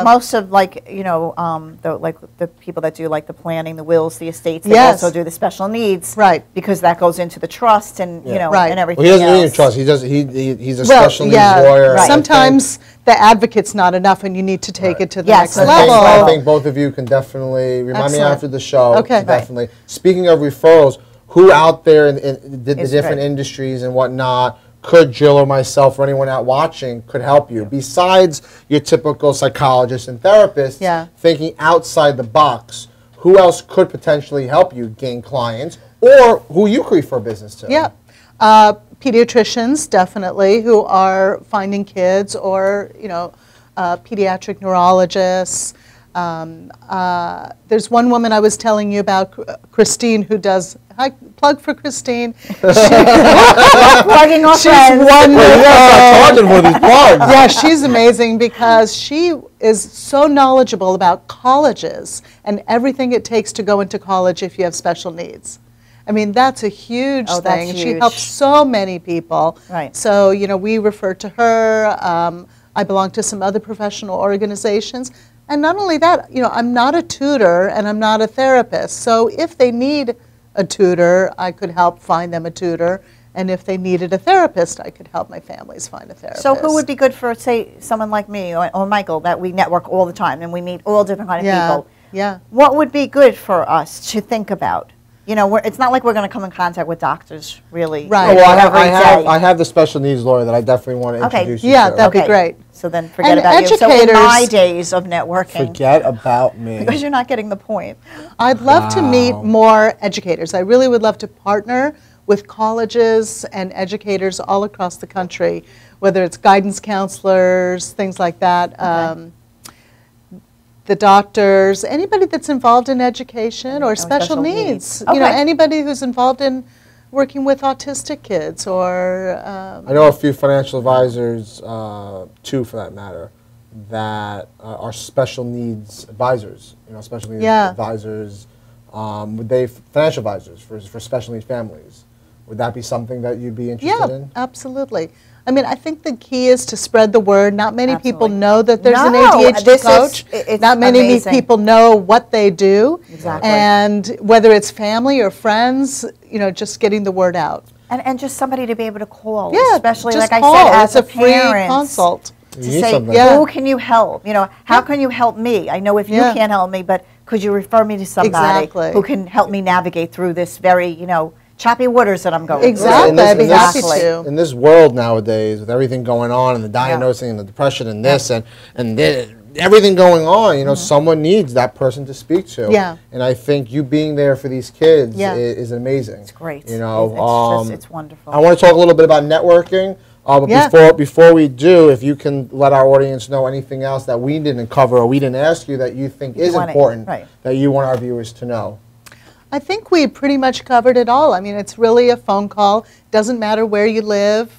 most of the people that do like the planning, the wills, the estates, they Yes. also do the special needs, Right. Because that goes into the trust and Right. and everything Well, he doesn't else. need a trust. He does. He's a Well, special needs yeah, lawyer. Right. Sometimes the advocate's not enough, and you need to take it to the Yes, next I think- level. I think both of you can definitely remind me Excellent. after the show. Okay. Definitely. Speaking of referrals, who out there in the Is different great. industries and whatnot could Jill or myself or anyone out watching could help you besides your typical psychologists and therapists? Yeah. Thinking outside the box, who else could potentially help you gain clients or who you could refer business to? Yeah. Pediatricians, definitely, who are finding kids, or, pediatric neurologists. There's one woman I was telling you about, Christine, who does, plug for Christine. Plugging our She's friends. wonderful. Talking for these plugs. Yeah, she's amazing because she is so knowledgeable about colleges and everything it takes to go into college if you have special needs. I mean, that's a huge Oh, that's thing. She huge. helps so many people. Right. So, we refer to her. I belong to some other professional organizations. And not only that, I'm not a tutor and I'm not a therapist. So if they need a tutor, I could help find them a tutor. And if they needed a therapist, I could help my families find a therapist. So who would be good for, say, someone like me or Michael, that we network all the time and we meet all different kind of people? Yeah. What would be good for us to think about? It's not like we're going to come in contact with doctors, really. Right. Well, every day. I have the special needs lawyer that I definitely want to Okay. introduce you Yeah, to. that'd be great. So then forget And about you. So in educators- my days of networking, Forget about me. because you're not getting the point. I'd love to meet more educators. I really would love to partner with colleges and educators all across the country, whether it's guidance counselors, things like that, the doctors, anybody that's involved in education or special needs. Okay. Anybody who's involved in working with autistic kids or... I know a few financial advisors, two for that matter, that are special needs advisors. Special needs advisors. Financial advisors for special needs families? Would that be something that you'd be interested in? Absolutely. I mean, I think the key is to spread the word. Not many people Absolutely. know that there's an No, ADHD this coach. it's Not many amazing. people know what they do. Exactly. And whether it's family or friends, just getting the word out. And just somebody to be able to call, Yeah, especially just like call. I said, as It's a free parent, consult. to You need say, something. Yeah. who can you help? How can you help me? I know if you Yeah. can't help me, but could you refer me to somebody Exactly. who can help me navigate through this very, choppy waters that I'm going Exactly. through? I'd be happy Exactly. to. In this world nowadays, with everything going on, and the diagnosing, and the depression, and this, and everything going on, someone needs that person to speak to. Yeah. And I think you being there for these kids Yeah. is amazing. It's great. It's wonderful. I want to talk a little bit about networking. But Yeah. before we do, if you can let our audience know anything else that we didn't cover or we didn't ask you that you think is important, that you want our viewers to know. I think we pretty much covered it all. I mean, it's really a phone call. Doesn't matter where you live.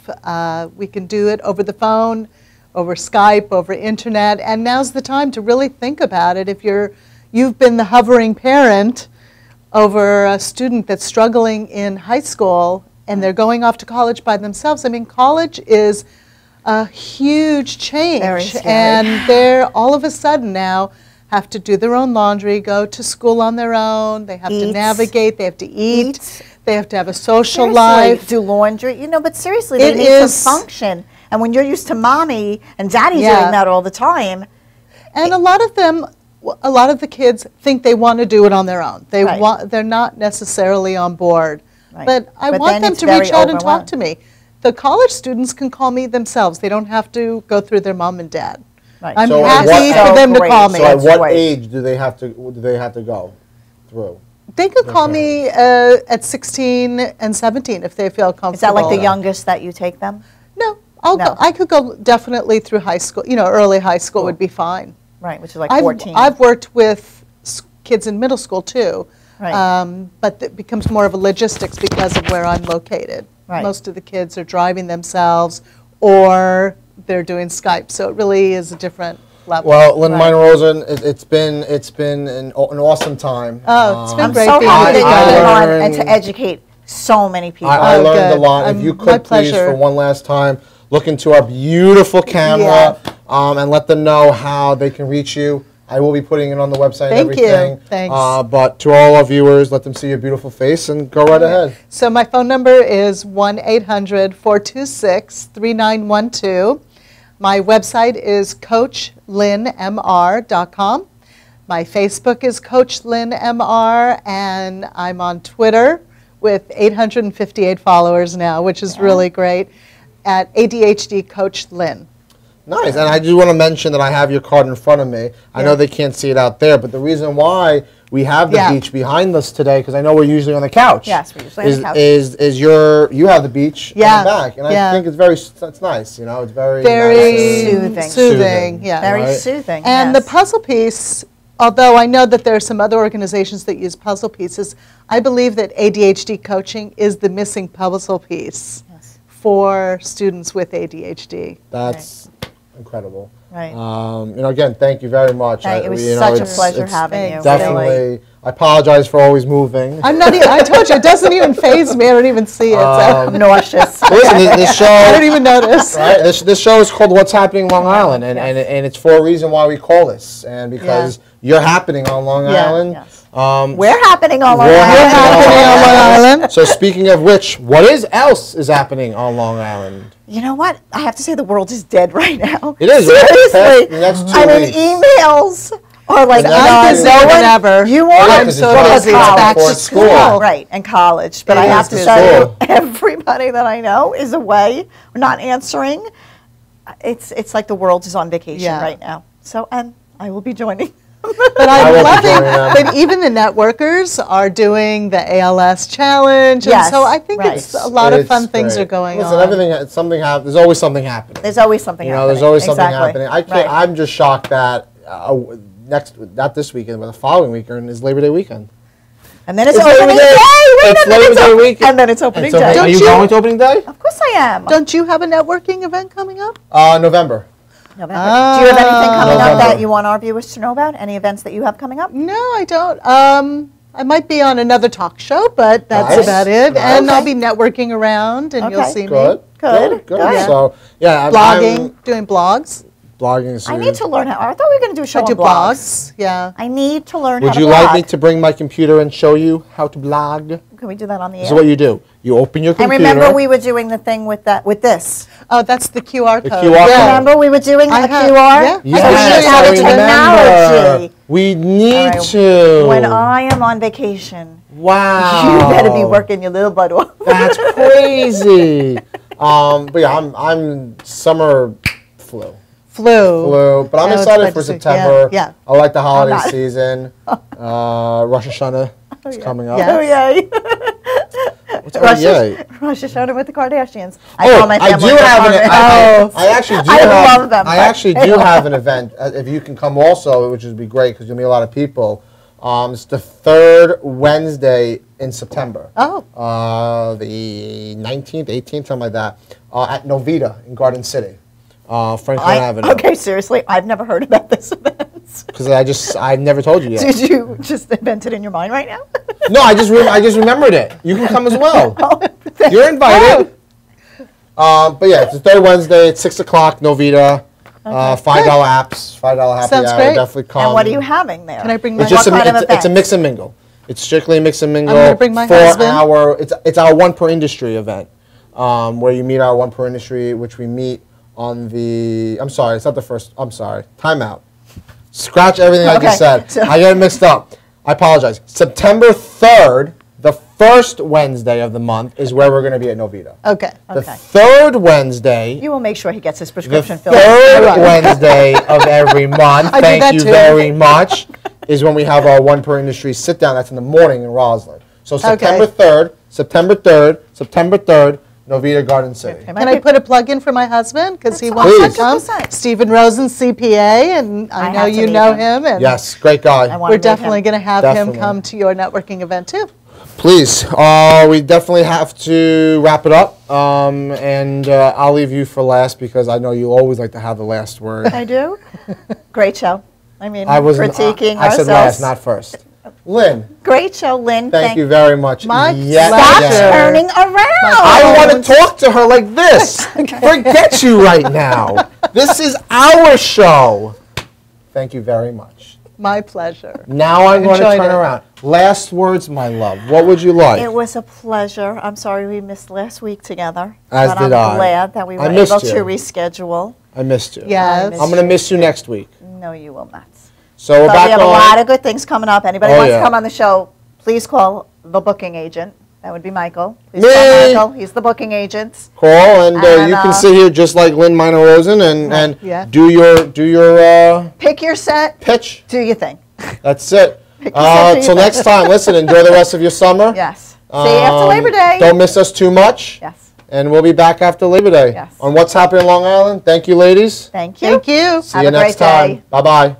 We can do it over the phone, over Skype, over internet. And now's the time to really think about it. If you've been the hovering parent over a student that's struggling in high school and they're going off to college by themselves. I mean, college is a huge change. Very scary. And they're all of a sudden now have to do their own laundry, go to school on their own. They have to navigate. They have to eat. They have to have a social life. Do laundry. But seriously, It they need is- to function. And when you're used to mommy and daddy Yeah. doing that all the time. And a lot of the kids think they want to do it on their own. They're not necessarily on board. Right. But I But want then them it's to very reach out and talk overwhelming. to me. The college students can call me themselves. They don't have to go through their mom and dad. Right. I'm So happy what- for them to great. call me. So at what great. age do they have to go through? They could call me at 16 and 17 if they feel comfortable. Is that like the youngest that you take them? No, No. I could go definitely through high school. Early high school would be fine. Right, which is like 14. I've worked with kids in middle school too, Right. but it becomes more of a logistics because of where I'm located. Right. Most of the kids are driving themselves or they're doing Skype, so it really is a different level. Well, Lynn Right. Miner-Rosen, it's been an awesome time. Oh, it's been I'm great so being happy with you that you guys. came on learned- and to educate so many people. I Oh, learned a good. lot. If you My could please, pleasure. for one last time, look into our beautiful camera and let them know how they can reach you. I will be putting it on the website and Thank you. everything. Thanks. But to all our viewers, let them see your beautiful face and go right ahead. So my phone number is 1-800-426-3912. My website is CoachLynnMR.com. My Facebook is Coach Lynn MR, and I'm on Twitter with 858 followers now, which is really great, at ADHD Coach Lynn. Nice, and I do want to mention that I have your card in front of me. I know they can't see it out there, but the reason why we have the beach behind us today, because I know we're usually on the couch. Yes, we're usually on the couch. Is you have the beach in the back, and I think it's nice. It's very nice. Soothing. Yeah. Very Right. soothing. And the puzzle piece, although I know that there are some other organizations that use puzzle pieces, I believe that ADHD coaching is the missing puzzle piece for students with ADHD. That's incredible. Right. Again, thank you very much. It was such a pleasure having you. Definitely. Really. I apologize for always moving. I'm not even, I told you, it doesn't even faze me. I don't even see it. So. I'm nauseous. Listen, this show. I don't even notice. Right? This show is called What's Happening Long Island, and it's for a reason why we call this, and because you're happening on Long Island. Yes. We're happening on Long We're Island. happening on Long Island. So speaking of which, what else is happening on Long Island? You know what? I have to say the world is dead right now. It is, right? Seriously. The next 2 I mean, weeks. emails are like, I'm busier than ever. You Yeah, are 'cause so it's busy. back back to to school. school. Right, and college. But It I have is to busy. tell you, School. everybody that I know is away, not answering. It's like the world is on vacation right now. So, and I will be joining. But I I'm will be loving joining them. that even the networkers are doing the ALS challenge. Yes, and so I think right. it's a lot of It's fun things great. are going Listen, on. there's always something happening. There's always something happening. There's always something Exactly. happening. Right. I'm just shocked that not this weekend, but the following weekend is Labor Day weekend. And then it's It's opening Labor day. Day. Wait It's a minute, Labor Day weekend. And then it's opening Are day. you going to opening day? Of course I am. Don't you have a networking event coming up? November. November. Do you have anything coming up November. that you want our viewers to know about? Any events that you have coming up? No, I don't. I might be on another talk show, but that's about it. Nice. And I'll be networking around, and you'll see me. Good. Good. So, yeah. Blogging, doing blogs. Blogging. So I need to learn how. I thought we were going to do a show I do on blogs. blogs. Yeah. I need to learn how Would to you blog. like me to bring my computer and show you how to blog? Can we do that on the air? This is what you do. You open your and computer. remember we were doing the thing with this. Oh, that's the QR code. The QR code. Remember we were doing I the have- QR? yeah. Yes, So we need to have I the remember. technology. We need All right. to. When I am on vacation, Wow. you better be working your little butt off. That's crazy. But yeah, I'm summer flu. But I'm excited for September. Yeah. I like the holiday not. season. Rosh Hashanah is coming up. Yeah. Oh, yay. What's yay? Rosh Hashanah with the Kardashians. Oh, my I family do is have an. Kardashians. I actually do I have. love them, I but actually do have an event. If you can come also, which would be great because you'll meet a lot of people. It's the third Wednesday in September. Oh. The 19th, 18th, something like that, at Novita in Garden City, Franklin Avenue. Okay, seriously, I've never heard about this event. Because I never told you yet. Did you just invent it in your mind right now? No, I just remembered it. You can come as well. You're invited. But yeah, it's the third Wednesday. It's 6 o'clock. Novita. $5 apps. $5 happy Sounds hour. great. Definitely come. And what are you having there? Can I bring my It's just What kind of it's a event? mix and mingle. It's strictly a mix and mingle. I'm gonna bring my husband. It's our one per industry event, where you meet our one per industry, which we meet on the. I'm sorry, it's not the first. I'm sorry. Time out. Scratch everything I just said. So- I got it mixed up. I apologize. September 3rd, the first Wednesday of the month, is where we're going to be at Novita. Okay. The third Wednesday. You will make sure he gets his The prescription filled. third Wednesday of every month, I do thank that you too. very much, is when we have our one per industry sit down. That's in the morning in Roslyn. So September 3rd, Novita Garden City. Can I put a plug in for my husband? Because he wants Please. to come. 100%. Stephen-Rosen, CPA, and I know have to you meet know him. him. And Yes, great guy. I wanna we're meet definitely him. going to have Definitely. him come to your networking event too. Please, we definitely have to wrap it up, and I'll leave you for last because I know you always like to have the last word. I do? Great show. I mean, I wasn't. critiquing I ourselves. said last, not first. Lynn, Great show, Lynn. thank you very much. My Yet pleasure. Stop again. turning around. I want to talk to her like this. Forget you right now. This is our show. Thank you very much. My pleasure. Now I'm going to Enjoyed turn it. around. Last words, my love. What would you like? It was a pleasure. I'm sorry we missed last week together. As but did I'm I. glad that we I were missed able you. to reschedule. I missed you. Yes. I'm going to miss you next week. No, you will not. So we're But back we have on. a lot of good things coming up. Anybody Oh, wants yeah. to come on the show, please call the booking agent. That would be Michael. Please Me. call Michael. He's the booking agent. Call and And, you can sit here just like Lynn Miner-Rosen and Yeah. do your Pick your set. pitch. Do your thing. That's it. Pick your set, do your Till thing. next time, listen, enjoy the rest of your summer. Yes. See you after Labor Day. Don't miss us too much. Yes. And we'll be back after Labor Day. Yes. On What's Happening in Long Island. Thank you, ladies. Thank you. Thank you. See Have you a great next time. day. Bye-bye.